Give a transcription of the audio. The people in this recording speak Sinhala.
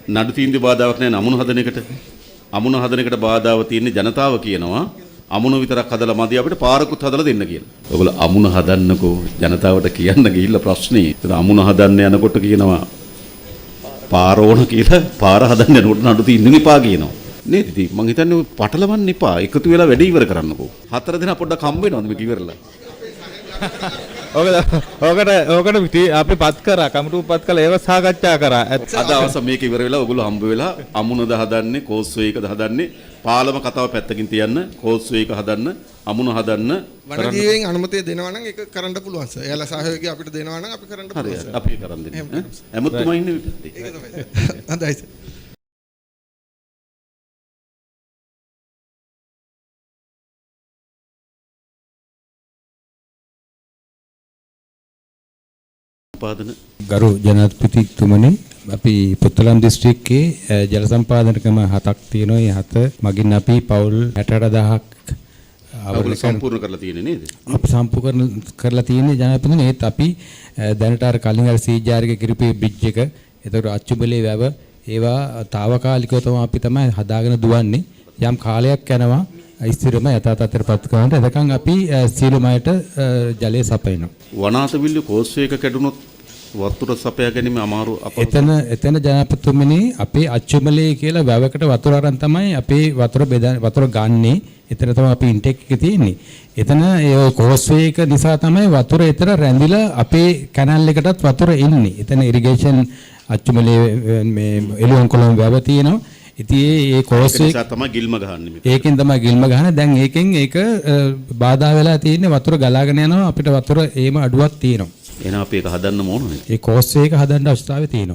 නඩු තීන්දුව බාධාවක් නැහැ අමුණු හදන එකට. අමුණු හදන එකට බාධාව තියෙන්නේ ජනතාව කියනවා. අමුණු විතරක් හදලා මදි අපිට පාරකුත් හදලා දෙන්න කියලා. ඔයගොල්ලෝ අමුණු හදන්නකෝ ජනතාවට කියන්න ගිහිල්ලා ප්‍රශ්නේ. ඒතර අමුණු හදන්න යනකොට කියනවා පාර ඕන කියලා පාර හදන්න යනකොට නඩු තීන්දුව එපා කියනවා. නේද? ඉතින් මං හිතන්නේ ඔය පටලවන්න එපා. එකතු වෙලා වැඩ ඉවර කරන්නකෝ. 4 දින පොඩ්ඩක් හම්බ වෙනවද මේක ඉවරලා? ඕකට අපි පත් කරා කමිටු පත් කළා ඒව සාකච්ඡා කරා. අද අවස මේක ඉවර වෙලා ඔයගොල්ලෝ හම්බ වෙලා අමුණද හදන්නේ කෝස්සෝ එකද හදන්නේ පාලම කතාව පැත්තකින් තියන්න කෝස්සෝ එක හදන්න අමුණ හදන්න වනජීවීන් අනුමැතිය දෙනවා නම් ඒක කරන්න පුළුවන් සර්. එයාලා සහයෝගය අපිට දෙනවා නම් අපි කරන්න පුළුවන් සර්. හරි අපි කරන් දෙන්න. හැමතුමා ඉන්නේ විතරයි. ඒක තමයි. හොඳයි සර්. ගරු ජනාධිපතිතුමනි අපි පුත්තලම් දිස්ත්‍රික්කයේ ජල සම්පාදන ක්‍රම 7ක් තියෙනවා. ඒ 7 මගින් අපි පවුල් 68000ක් අවුල සම්පූර්ණ කරලා තියෙන්නේ නේද? අපි සම්පූර්ණ කරලා තියෙන්නේ ජනාධිපතිතුමනි. ඒත් අපි දැනට අර කලින් අර සීජාරික කිරිපේ බ්‍රිජ් එක එතකොට අච්චුබලේ වැව ඒවා తాවකාලිකව තමයි හදාගෙන දුවන්නේ. යම් කාලයක් යනවා ස්ථිරම යථාතත්ත්වයට කරනට එතකන් අපි සියලුම අයට ජලය සපයනවා. වනාතවිල්ල කෝස්සෝ එක කැඩුනොත් වතුර සපයා ගැනීම අමාරු එතන ජනාධිපතිතුමනි අපේ අච්චුමලේ කියලා වැවකට වතුර අරන් තමයි අපේ වතුර ගන්නේ. එතන තමයි අපි ඉන්ටේක් එකේ තියෙන්නේ. එතන ඒ කෝස්සෝ එක නිසා තමයි වතුර එතන රැඳිලා අපේ කැනල් එකටත් වතුර එන්නේ. එතන ඉරිගේෂන් අච්චුමලේ මේ එළුවන්කොළන් වැව තියෙනවා. ඉතින් ඒ කෝස්සෝ එක තමයි ගිල්ම ගහන්නේ. ඒකෙන් තමයි ගිල්ම ගහන්නේ. දැන් ඒකෙන් ඒක බාධා වෙලා තියෙන්නේ වතුර ගලාගෙන යනවා. අපිට වතුර ඒම අඩුවක් තියෙනවා. එහෙනම් අපි ඒක හදන්න ඕනේ. ඒ කෝස්සෝ එක හදන්න අවස්ථාවේ තියෙනවා.